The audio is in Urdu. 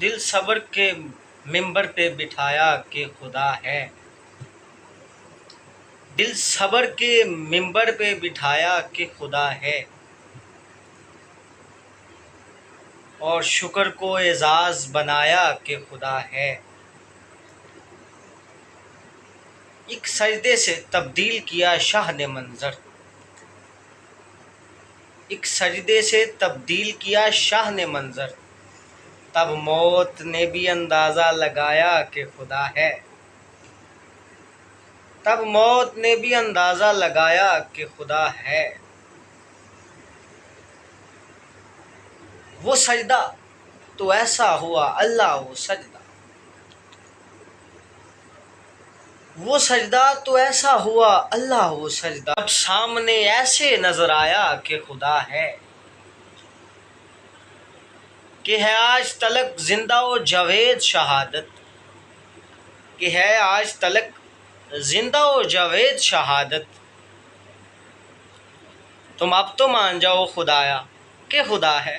دل صبر کے منبر پہ بٹھایا کہ خدا ہے، دل صبر کے منبر پہ بٹھایا کہ خدا ہے، اور شکر کو اعزاز بنایا کہ خدا ہے۔ ایک سجدے سے تبدیل کیا شاہ نے منظر، ایک سجدے سے تبدیل کیا شاہ نے منظر، تب موت نے بھی اندازہ لگایا کہ خدا ہے، تب موت نے بھی اندازہ لگایا کہ خدا ہے۔ وہ سجدہ تو ایسا ہوا اللہ وہ سجدہ، وہ سجدہ تو ایسا ہوا اللہ وہ سجدہ، اب سامنے ایسے نظر آیا کہ خدا ہے، کہ ہے آج تلک زندہ و جاوید شہادت، کہ ہے آج تلک زندہ و جاوید شہادت، تم اب تو مان جاؤ خدایا کہ خدا ہے۔